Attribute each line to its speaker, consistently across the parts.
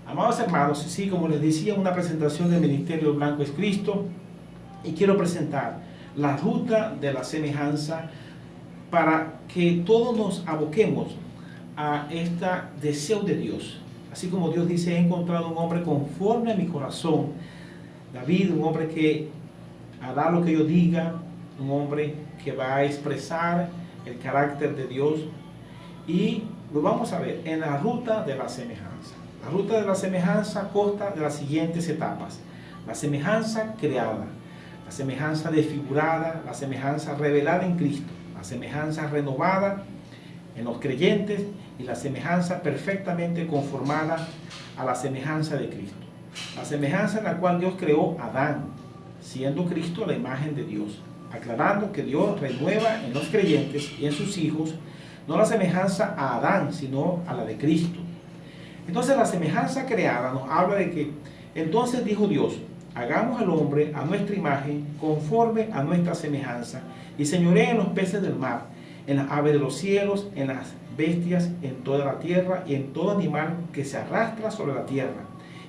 Speaker 1: Amados hermanos, sí, como les decía, una presentación del Ministerio Blanco es Cristo, y quiero presentar la ruta de la semejanza para que todos nos aboquemos a este deseo de Dios. Así como Dios dice, he encontrado un hombre conforme a mi corazón. David, un hombre que hará lo que yo diga, un hombre que va a expresar el carácter de Dios, y lo vamos a ver en la ruta de la semejanza. La ruta de la semejanza consta de las siguientes etapas: la semejanza creada, la semejanza desfigurada, la semejanza revelada en Cristo, la semejanza renovada en los creyentes y la semejanza perfectamente conformada a la semejanza de Cristo. La semejanza en la cual Dios creó a Adán, siendo Cristo la imagen de Dios, aclarando que Dios renueva en los creyentes y en sus hijos no la semejanza a Adán, sino a la de Cristo. Entonces la semejanza creada nos habla de que entonces dijo Dios, hagamos al hombre a nuestra imagen, conforme a nuestra semejanza, y señoree en los peces del mar, en las aves de los cielos, en las bestias, en toda la tierra y en todo animal que se arrastra sobre la tierra.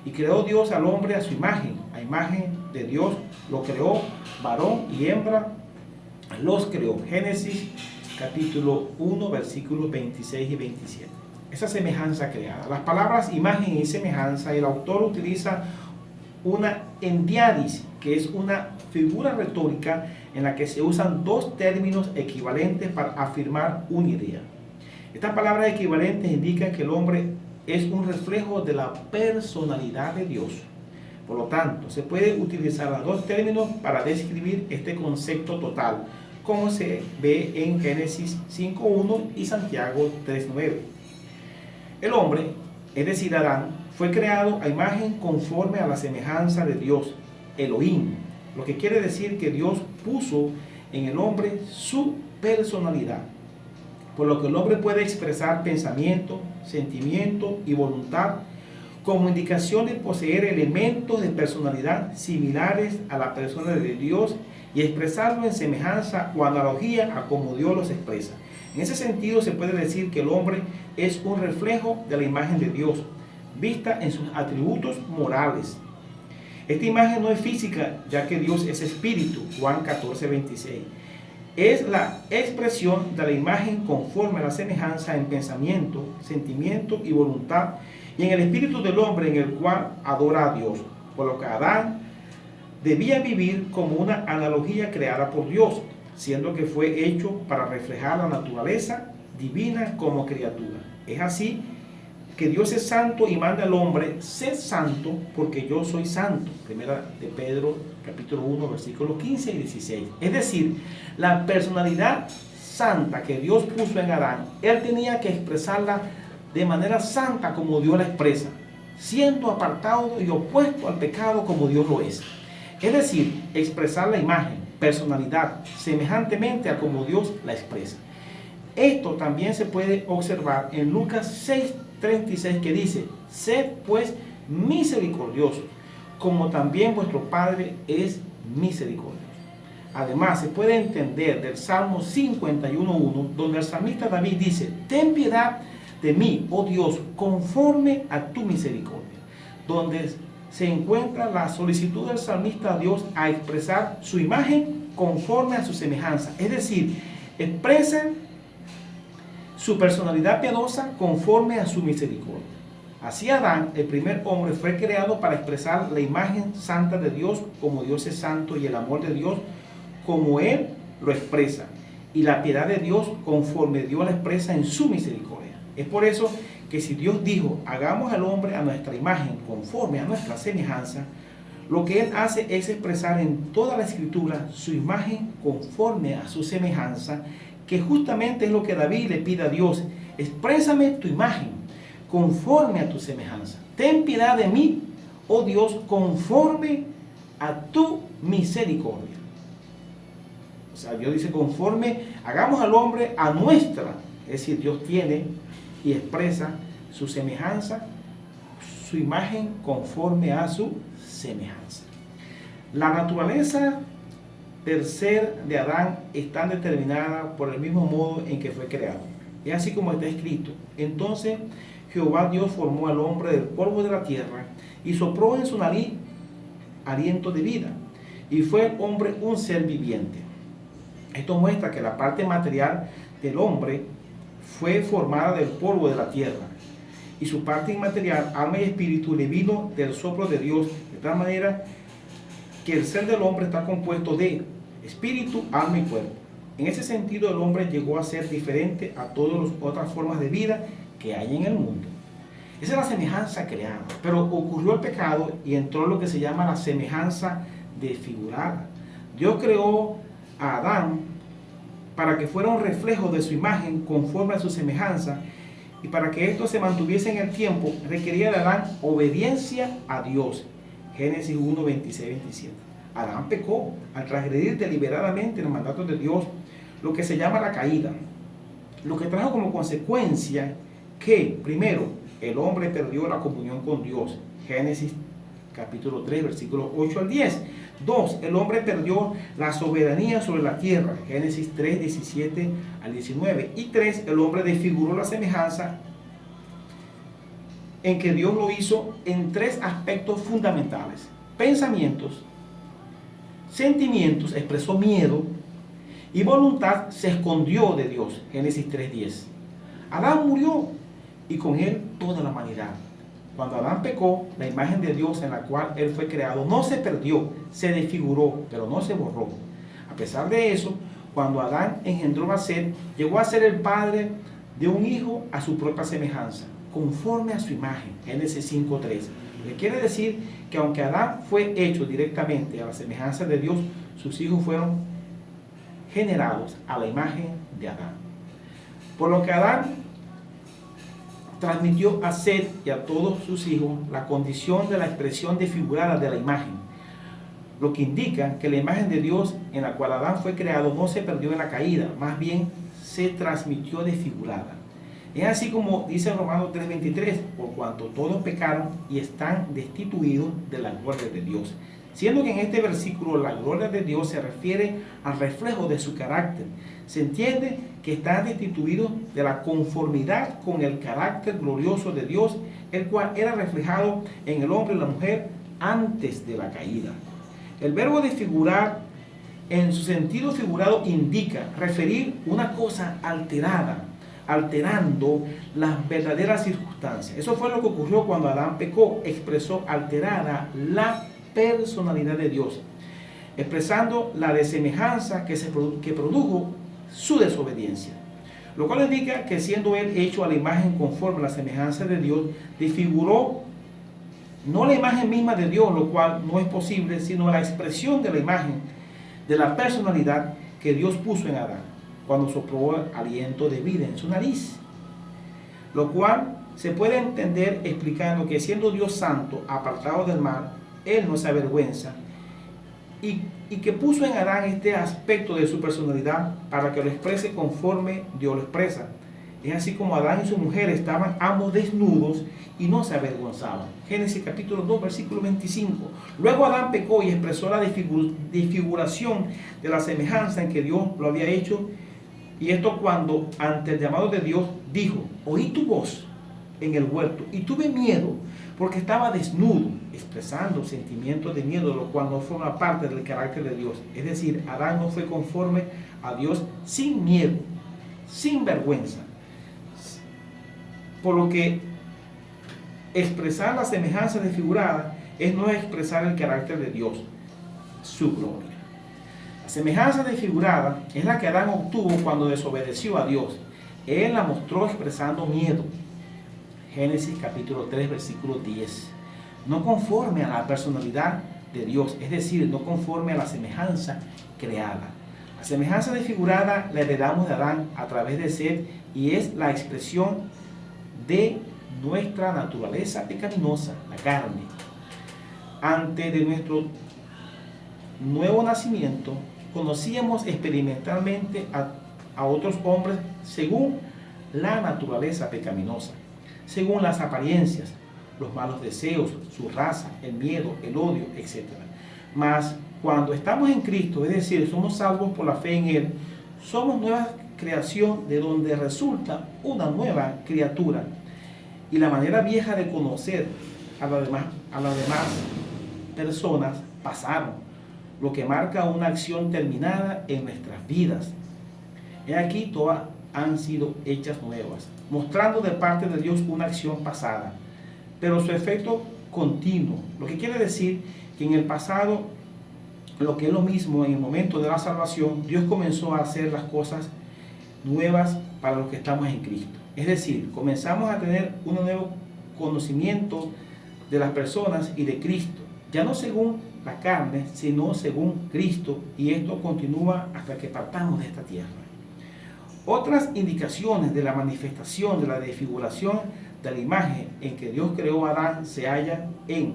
Speaker 1: Y creó Dios al hombre a su imagen, a imagen de Dios lo creó, varón y hembra los creó. Génesis capítulo 1, versículos 26 y 27. Esa semejanza creada. Las palabras imagen y semejanza, el autor utiliza una endiadis, que es una figura retórica en la que se usan dos términos equivalentes para afirmar una idea. Estas palabras equivalentes indican que el hombre es un reflejo de la personalidad de Dios. Por lo tanto, se puede utilizar los dos términos para describir este concepto total, como se ve en Génesis 5.1 y Santiago 3.9. El hombre, es decir, Adán, fue creado a imagen conforme a la semejanza de Dios, Elohim, lo que quiere decir que Dios puso en el hombre su personalidad, por lo que el hombre puede expresar pensamiento, sentimiento y voluntad como indicación de poseer elementos de personalidad similares a la persona de Dios y expresarlo en semejanza o analogía a como Dios los expresa. En ese sentido se puede decir que el hombre es un reflejo de la imagen de Dios, vista en sus atributos morales. Esta imagen no es física, ya que Dios es espíritu, Juan 14:26. Es la expresión de la imagen conforme a la semejanza en pensamiento, sentimiento y voluntad, y en el espíritu del hombre en el cual adora a Dios, por lo que Adán debía vivir como una analogía creada por Dios, siendo que fue hecho para reflejar la naturaleza divina como criatura. Es así que Dios es santo y manda al hombre, sed santo porque yo soy santo. Primera de Pedro, capítulo 1, versículos 15 y 16. Es decir, la personalidad santa que Dios puso en Adán, él tenía que expresarla de manera santa como Dios la expresa, siendo apartado y opuesto al pecado como Dios lo es. Es decir, expresar la imagen, personalidad, semejantemente a como Dios la expresa. Esto también se puede observar en Lucas 6:36, que dice, sed pues misericordiosos, como también vuestro Padre es misericordioso. Además, se puede entender del Salmo 51:1, donde el salmista David dice, ten piedad de mí, oh Dios, conforme a tu misericordia, donde se encuentra la solicitud del salmista a Dios a expresar su imagen conforme a su semejanza, es decir, expresa su personalidad piadosa conforme a su misericordia. Así Adán, el primer hombre, fue creado para expresar la imagen santa de Dios como Dios es santo y el amor de Dios como Él lo expresa, y la piedad de Dios conforme Dios la expresa en su misericordia. Es por eso que si Dios dijo, hagamos al hombre a nuestra imagen conforme a nuestra semejanza, lo que Él hace es expresar en toda la Escritura su imagen conforme a su semejanza, que justamente es lo que David le pide a Dios, exprésame tu imagen conforme a tu semejanza. Ten piedad de mí, oh Dios, conforme a tu misericordia. O sea, Dios dice conforme, hagamos al hombre a nuestra, es decir, Dios tiene y expresa su semejanza, su imagen conforme a su semejanza. La naturaleza del ser de Adán está determinada por el mismo modo en que fue creado. Es así como está escrito. Entonces Jehová Dios formó al hombre del polvo de la tierra y sopló en su nariz aliento de vida, y fue el hombre un ser viviente. Esto muestra que la parte material del hombre fue formada del polvo de la tierra, y su parte inmaterial, alma y espíritu, le vino del soplo de Dios, de tal manera que el ser del hombre está compuesto de espíritu, alma y cuerpo. En ese sentido, el hombre llegó a ser diferente a todas las otras formas de vida que hay en el mundo. Esa es la semejanza creada, pero ocurrió el pecado y entró lo que se llama la semejanza desfigurada. Dios creó a Adán para que fuera un reflejo de su imagen conforme a su semejanza, y para que esto se mantuviese en el tiempo requería de Adán obediencia a Dios. Génesis 1, 26, 27. Adán pecó al transgredir deliberadamente el mandato de Dios, lo que se llama la caída, lo que trajo como consecuencia que, primero, el hombre perdió la comunión con Dios. Génesis capítulo 3, versículos 8 al 10. 2. El hombre perdió la soberanía sobre la tierra. Génesis 3, 17 al 19. Y 3. El hombre desfiguró la semejanza en que Dios lo hizo en 3 aspectos fundamentales: pensamientos, sentimientos, expresó miedo, y voluntad se escondió de Dios. Génesis 3:10. Adán murió y con él toda la humanidad. Cuando Adán pecó, la imagen de Dios en la cual él fue creado no se perdió, se desfiguró, pero no se borró. A pesar de eso, cuando Adán engendró a Set, llegó a ser el padre de un hijo a su propia semejanza, conforme a su imagen. Génesis 5:3. Lo que quiere decir que aunque Adán fue hecho directamente a la semejanza de Dios, sus hijos fueron generados a la imagen de Adán. Por lo que Adán transmitió a Set y a todos sus hijos la condición de la expresión desfigurada de la imagen, lo que indica que la imagen de Dios en la cual Adán fue creado no se perdió en la caída, más bien se transmitió desfigurada. Es así como dice Romanos 3:23, por cuanto todos pecaron y están destituidos de la gloria de Dios. Siendo que en este versículo la gloria de Dios se refiere al reflejo de su carácter. Se entiende que están destituidos de la conformidad con el carácter glorioso de Dios, el cual era reflejado en el hombre y la mujer antes de la caída. El verbo desfigurar, en su sentido figurado, indica referir una cosa alterada, alterando las verdaderas circunstancias. Eso fue lo que ocurrió cuando Adán pecó, expresó alterada la personalidad de Dios, expresando la desemejanza que produjo su desobediencia, lo cual indica que siendo él hecho a la imagen conforme a la semejanza de Dios, desfiguró no la imagen misma de Dios, lo cual no es posible, sino la expresión de la imagen de la personalidad que Dios puso en Adán cuando sopló aliento de vida en su nariz, lo cual se puede entender explicando que siendo Dios santo, apartado del mal, él no se avergüenza, y que puso en Adán este aspecto de su personalidad para que lo exprese conforme Dios lo expresa. Es así como Adán y su mujer estaban ambos desnudos y no se avergonzaban. Génesis capítulo 2, versículo 25. Luego Adán pecó y expresó la desfiguración de la semejanza en que Dios lo había hecho. Y esto cuando, ante el llamado de Dios, dijo: oí tu voz en el huerto y tuve miedo porque estaba desnudo, expresando sentimientos de miedo, lo cual no forma parte del carácter de Dios. Es decir, Adán no fue conforme a Dios sin miedo, sin vergüenza. Por lo que expresar la semejanza desfigurada es no expresar el carácter de Dios, su gloria. La semejanza desfigurada es la que Adán obtuvo cuando desobedeció a Dios. Él la mostró expresando miedo. Génesis capítulo 3, versículo 10. No conforme a la personalidad de Dios, es decir, no conforme a la semejanza creada. La semejanza desfigurada la heredamos de Adán a través de Set y es la expresión de nuestra naturaleza pecaminosa, la carne. Antes de nuestro nuevo nacimiento, conocíamos experimentalmente a otros hombres según la naturaleza pecaminosa, según las apariencias, los malos deseos, su raza, el miedo, el odio, etc. Mas cuando estamos en Cristo, es decir, somos salvos por la fe en Él, somos nueva creación, de donde resulta una nueva criatura. y la manera vieja de conocer a las demás personas pasaron, lo que marca una acción terminada en nuestras vidas. He aquí, todas han sido hechas nuevas, mostrando de parte de Dios una acción pasada, pero su efecto continuo, lo que quiere decir que en el pasado, lo que es lo mismo, en el momento de la salvación, Dios comenzó a hacer las cosas nuevas para los que estamos en Cristo. Es decir, comenzamos a tener un nuevo conocimiento de las personas y de Cristo, ya no según la carne, sino según Cristo, y esto continúa hasta que partamos de esta tierra. Otras indicaciones de la manifestación de la desfiguración de la imagen en que Dios creó a Adán se hallan en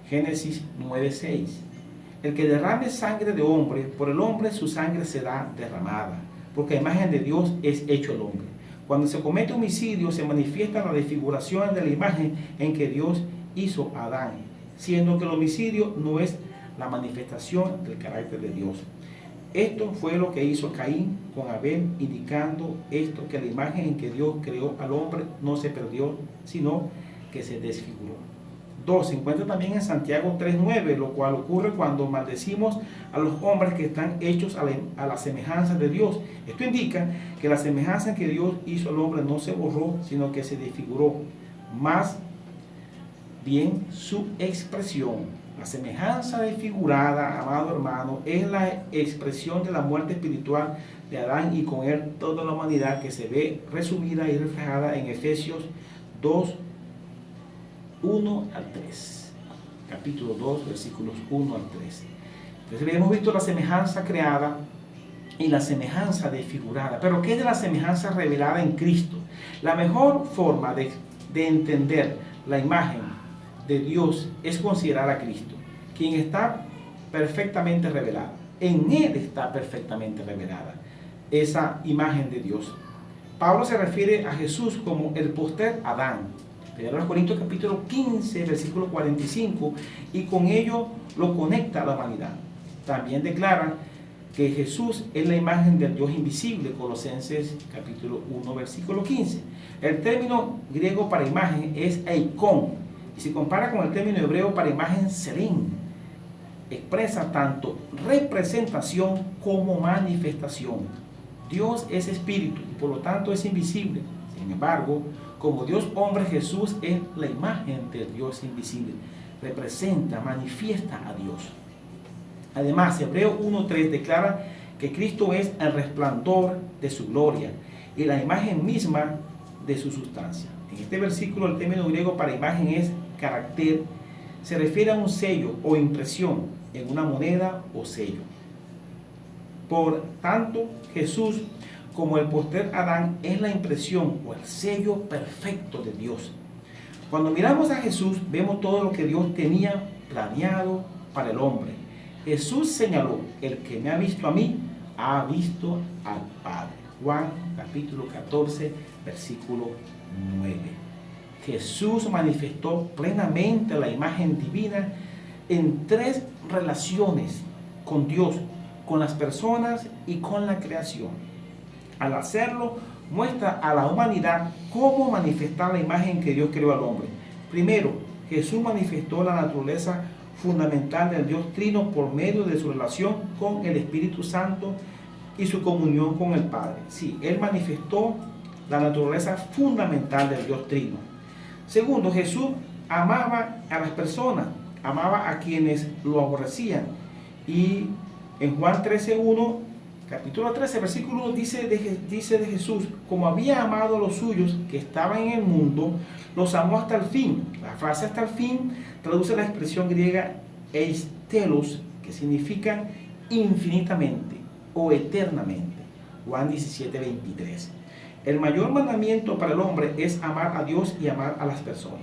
Speaker 1: Génesis 9:6. El que derrame sangre de hombre, por el hombre su sangre será derramada, porque a imagen de Dios es hecho el hombre. Cuando se comete homicidio, se manifiesta la desfiguración de la imagen en que Dios hizo a Adán, siendo que el homicidio no es la manifestación del carácter de Dios. Esto fue lo que hizo Caín con Abel, indicando esto, que la imagen en que Dios creó al hombre no se perdió, sino que se desfiguró. 2. Se encuentra también en Santiago 3:9, lo cual ocurre cuando maldecimos a los hombres que están hechos a la semejanza de Dios. Esto indica que la semejanza en que Dios hizo al hombre no se borró, sino que se desfiguró. Más bien su expresión. La semejanza desfigurada, amado hermano, es la expresión de la muerte espiritual de Adán y con él toda la humanidad, que se ve resumida y reflejada en Efesios 2, 1 al 3. Capítulo 2, versículos 1 al 3. Entonces hemos visto la semejanza creada y la semejanza desfigurada. Pero ¿qué es de la semejanza revelada en Cristo? La mejor forma de entender la imagen de Dios es considerar a Cristo, quien está perfectamente revelado. En Él está perfectamente revelada esa imagen de Dios. Pablo se refiere a Jesús como el postrer Adán. 1 Corintios capítulo 15, versículo 45, y con ello lo conecta a la humanidad. También declara que Jesús es la imagen del Dios invisible, Colosenses capítulo 1, versículo 15. El término griego para imagen es eikon, y se compara con el término hebreo para imagen serén. Expresa tanto representación como manifestación. Dios es espíritu y por lo tanto es invisible. Sin embargo, como Dios hombre, Jesús es la imagen del Dios invisible. Representa, manifiesta a Dios. Además, Hebreos 1:3 declara que Cristo es el resplandor de su gloria y la imagen misma de su sustancia. En este versículo el término griego para imagen es carácter. Se refiere a un sello o impresión en una moneda o sello. Por tanto, Jesús, como el postrer Adán, es la impresión o el sello perfecto de Dios. Cuando miramos a Jesús, vemos todo lo que Dios tenía planeado para el hombre. Jesús señaló: el que me ha visto a mí, ha visto al Padre. Juan capítulo 14, versículo 9. Jesús manifestó plenamente la imagen divina en tres relaciones con Dios, con las personas y con la creación. Al hacerlo, muestra a la humanidad cómo manifestar la imagen que Dios creó al hombre. Primero, Jesús manifestó la naturaleza fundamental del Dios Trino por medio de su relación con el Espíritu Santo y su comunión con el Padre. Sí, Él manifestó la naturaleza fundamental del Dios Trino. Segundo, Jesús amaba a las personas, amaba a quienes lo aborrecían. Y en Juan 13:1, capítulo 13, versículo 1, dice de Jesús: como había amado a los suyos que estaban en el mundo, los amó hasta el fin. La frase hasta el fin traduce la expresión griega eistelos, que significa infinitamente o eternamente. Juan 17:23. El mayor mandamiento para el hombre es amar a Dios y amar a las personas.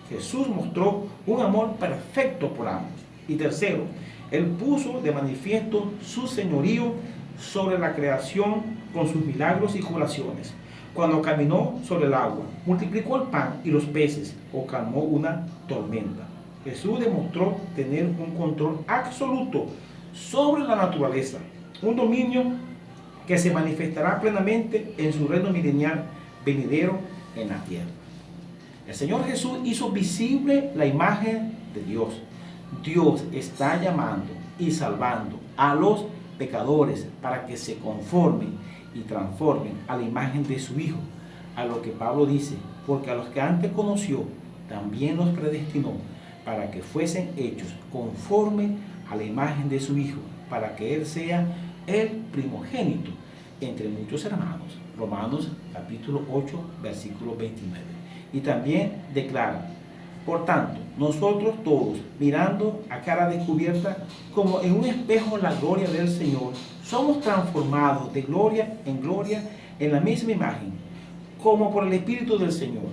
Speaker 1: Jesús mostró un amor perfecto por ambos. Y tercero, Él puso de manifiesto su señorío sobre la creación con sus milagros y curaciones. Cuando caminó sobre el agua, multiplicó el pan y los peces o calmó una tormenta. Jesús demostró tener un control absoluto sobre la naturaleza, un dominio que se manifestará plenamente en su reino milenial venidero en la tierra. El Señor Jesús hizo visible la imagen de Dios. Dios está llamando y salvando a los pecadores para que se conformen y transformen a la imagen de su Hijo. A lo que Pablo dice, porque a los que antes conoció, también los predestinó para que fuesen hechos conforme a la imagen de su Hijo, para que Él sea el primogénito entre muchos hermanos. Romanos capítulo 8, versículo 29. Y también declara, por tanto, nosotros todos, mirando a cara descubierta, como en un espejo la gloria del Señor, somos transformados de gloria en la misma imagen, como por el Espíritu del Señor.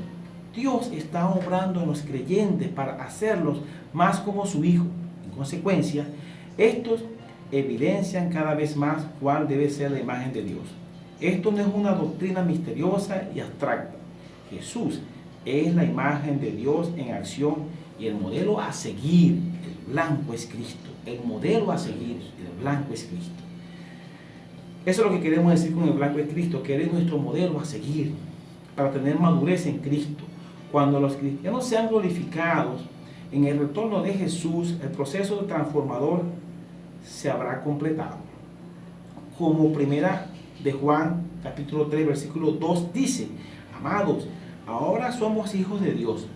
Speaker 1: Dios está obrando en los creyentes para hacerlos más como su Hijo. En consecuencia, estos evidencian cada vez más cuál debe ser la imagen de Dios. Esto no es una doctrina misteriosa y abstracta. Jesús es la imagen de Dios en acción y el modelo a seguir, el blanco es Cristo. El modelo a seguir, el blanco es Cristo. Eso es lo que queremos decir con el blanco es Cristo, que Él es nuestro modelo a seguir para tener madurez en Cristo. Cuando los cristianos sean glorificados en el retorno de Jesús, el proceso transformador se habrá completado. Como primera de Juan, capítulo 3, versículo 2 dice, amados, ahora somos hijos de Dios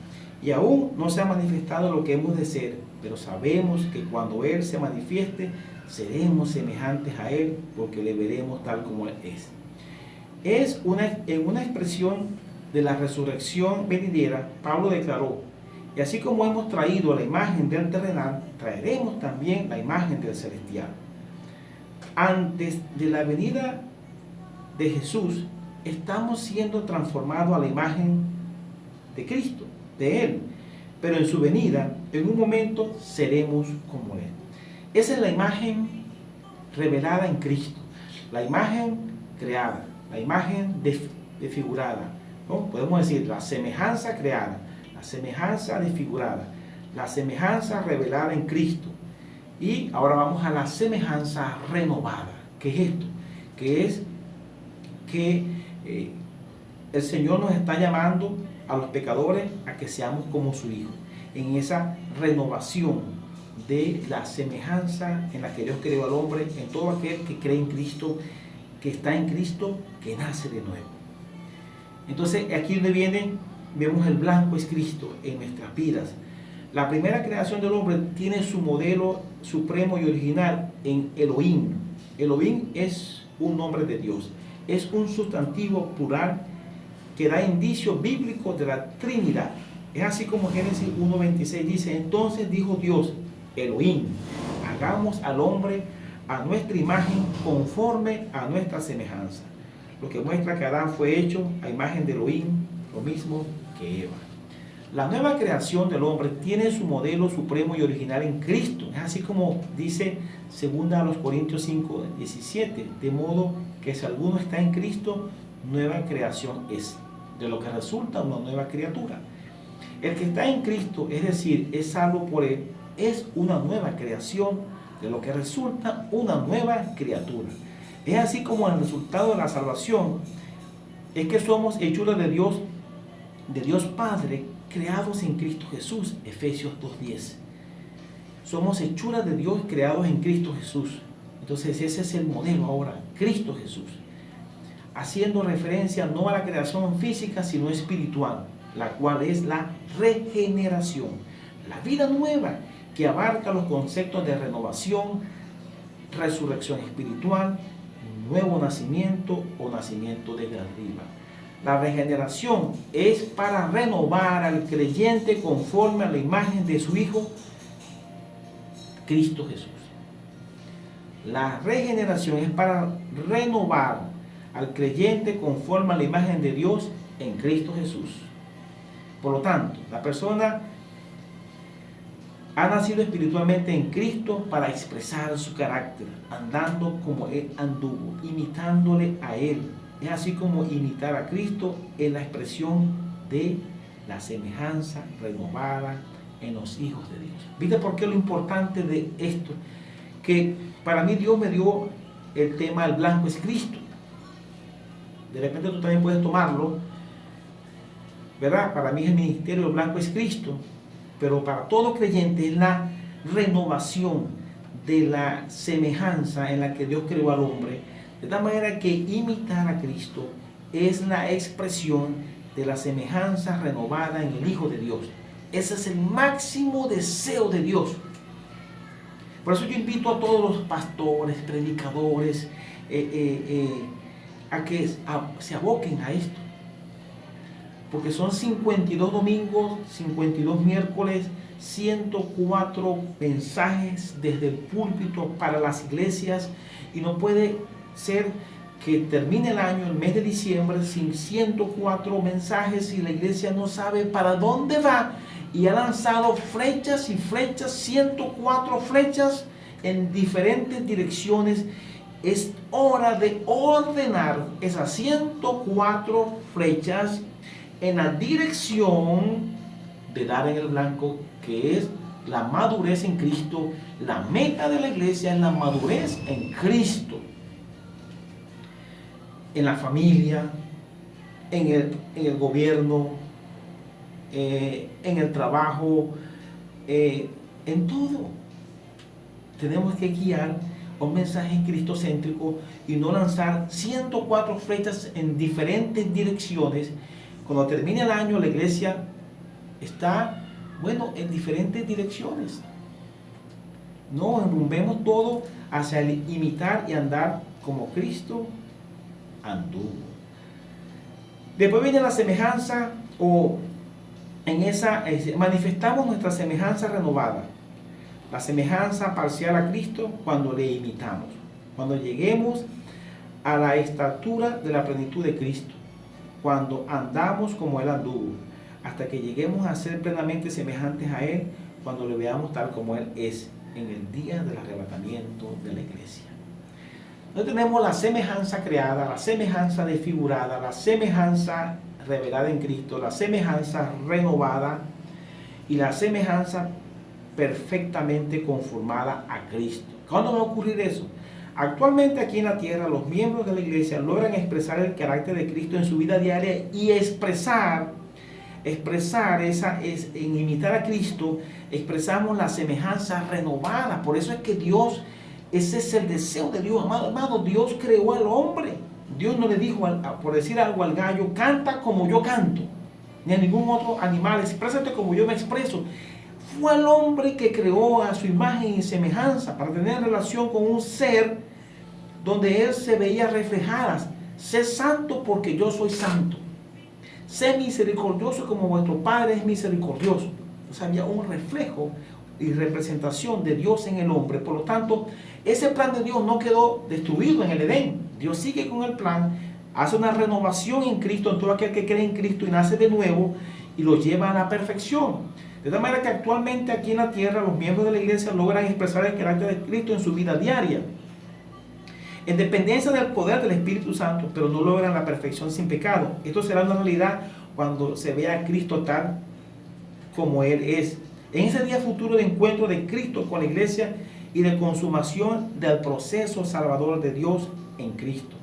Speaker 1: y aún no se ha manifestado lo que hemos de ser, pero sabemos que cuando Él se manifieste, seremos semejantes a Él porque le veremos tal como Él es. En una expresión de la resurrección venidera, Pablo declaró, y así como hemos traído la imagen del terrenal, traeremos también la imagen del celestial. Antes de la venida de Jesús, estamos siendo transformados a la imagen de Cristo, de Él. Pero en su venida, en un momento, seremos como Él. Esa es la imagen revelada en Cristo, la imagen creada, la imagen desfigurada, ¿no? Podemos decir la semejanza creada, la semejanza desfigurada, la semejanza revelada en Cristo. Y ahora vamos a la semejanza renovada. ¿Qué es esto? Que es que el Señor nos está llamando a los pecadores a que seamos como su Hijo, en esa renovación de la semejanza en la que Dios creó al hombre, en todo aquel que cree en Cristo, que está en Cristo, que nace de nuevo. Entonces aquí donde vemos el blanco es Cristo en nuestras vidas. La primera creación del hombre tiene su modelo supremo y original en Elohim. Elohim es un nombre de Dios, es un sustantivo plural que da indicios bíblicos de la Trinidad. Es así como Génesis 1:26 dice, entonces dijo Dios, Elohim, hagamos al hombre a nuestra imagen conforme a nuestra semejanza. Lo que muestra que Adán fue hecho a imagen de Elohim, lo mismo que Eva. La nueva creación del hombre tiene su modelo supremo y original en Cristo. Es así como dice 2 Corintios 5:17, de modo que si alguno está en Cristo, nueva creación es, de lo que resulta una nueva criatura. El que está en Cristo, es decir, es salvo por Él, es una nueva creación, de lo que resulta una nueva criatura. Es así como el resultado de la salvación es que somos hechuras de Dios Padre, creados en Cristo Jesús, Efesios 2:10. Somos hechuras de Dios creados en Cristo Jesús. Entonces ese es el modelo ahora, Cristo Jesús. Haciendo referencia no a la creación física, sino espiritual, la cual es la regeneración, la vida nueva, que abarca los conceptos de renovación, resurrección espiritual, nuevo nacimiento o nacimiento desde arriba. La regeneración es para renovar al creyente conforme a la imagen de su Hijo, Cristo Jesús. La regeneración es para renovar al creyente conforme a la imagen de Dios en Cristo Jesús. Por lo tanto, la persona ha nacido espiritualmente en Cristo para expresar su carácter, andando como Él anduvo, imitándole a Él. Es así como imitar a Cristo en la expresión de la semejanza renovada en los hijos de Dios. ¿Viste por qué lo importante de esto? Que para mí Dios me dio el tema, el blanco es Cristo. De repente tú también puedes tomarlo ¿verdad? Para mí el ministerio blanco es Cristo, pero para todo creyente es la renovación de la semejanza en la que Dios creó al hombre, de tal manera que imitar a Cristo es la expresión de la semejanza renovada en el Hijo de Dios. Ese es el máximo deseo de Dios. Por eso yo invito a todos los pastores, predicadores, a que se aboquen a esto. Porque son 52 domingos, 52 miércoles, 104 mensajes desde el púlpito para las iglesias, y no puede ser que termine el año, el mes de diciembre, sin 104 mensajes y la iglesia no sabe para dónde va, y ha lanzado flechas y flechas, 104 flechas en diferentes direcciones. Es hora de ordenar esas 104 flechas en la dirección de dar en el blanco, que es la madurez en Cristo. La meta de la iglesia es la madurez en Cristo, en la familia, en el gobierno, en el trabajo, en todo. Tenemos que guiar un mensaje cristocéntrico y no lanzar 104 flechas en diferentes direcciones. Cuando termine el año, la iglesia está, en diferentes direcciones. No enrumbemos todo hacia el imitar y andar como Cristo anduvo. Después viene la semejanza, o en esa manifestamos nuestra semejanza renovada. La semejanza parcial a Cristo cuando le imitamos. Cuando lleguemos a la estatura de la plenitud de Cristo. Cuando andamos como Él anduvo. Hasta que lleguemos a ser plenamente semejantes a Él, cuando le veamos tal como Él es, en el día del arrebatamiento de la iglesia. Entonces tenemos la semejanza creada, la semejanza desfigurada, la semejanza revelada en Cristo, la semejanza renovada y la semejanza perfectamente conformada a Cristo. ¿Cuándo va a ocurrir eso? Actualmente aquí en la tierra los miembros de la iglesia logran expresar el carácter de Cristo en su vida diaria y expresar en imitar a Cristo, expresamos la semejanza renovada. Por eso es que Dios, ese es el deseo de Dios, amado, Dios creó al hombre. Dios no le dijo, por decir algo, al gallo, canta como yo canto, ni a ningún otro animal, exprésate como yo me expreso. Fue al hombre que creó a su imagen y semejanza para tener relación con un ser donde él se veía reflejada. Sé santo porque yo soy santo. Sé misericordioso como vuestro Padre es misericordioso. O sea, había un reflejo y representación de Dios en el hombre. Por lo tanto, ese plan de Dios no quedó destruido en el Edén. Dios sigue con el plan, hace una renovación en Cristo, en todo aquel que cree en Cristo y nace de nuevo, y lo lleva a la perfección. De tal manera que actualmente aquí en la tierra los miembros de la iglesia logran expresar el carácter de Cristo en su vida diaria, en dependencia del poder del Espíritu Santo, pero no logran la perfección sin pecado. Esto será una realidad cuando se vea a Cristo tal como Él es. En ese día futuro de encuentro de Cristo con la iglesia y de consumación del proceso salvador de Dios en Cristo.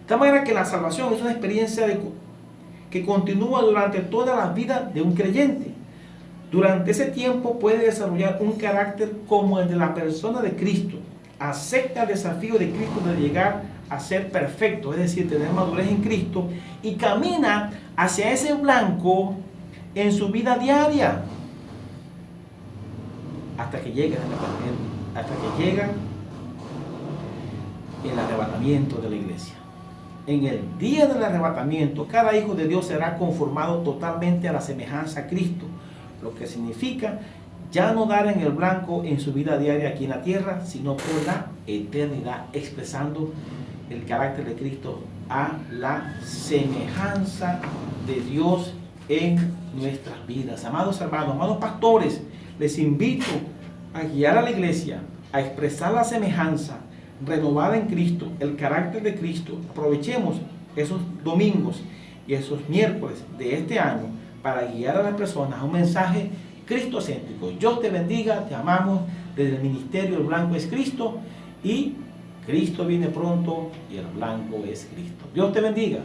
Speaker 1: De tal manera que la salvación es una experiencia que continúa durante toda la vida de un creyente. Durante ese tiempo puede desarrollar un carácter como el de la persona de Cristo. Acepta el desafío de Cristo de llegar a ser perfecto, es decir, tener madurez en Cristo, y camina hacia ese blanco en su vida diaria hasta que llega el arrebatamiento de la iglesia. En el día del arrebatamiento, cada hijo de Dios será conformado totalmente a la semejanza a Cristo, lo que significa ya no dar en el blanco en su vida diaria aquí en la tierra, sino por la eternidad, expresando el carácter de Cristo a la semejanza de Dios en nuestras vidas. Amados hermanos, amados pastores, les invito a guiar a la iglesia, a expresar la semejanza renovada en Cristo, el carácter de Cristo. Aprovechemos esos domingos y esos miércoles de este año para guiar a las personas a un mensaje cristocéntrico. Dios te bendiga, te amamos desde el ministerio El Blanco es Cristo, y Cristo viene pronto y el blanco es Cristo. Dios te bendiga.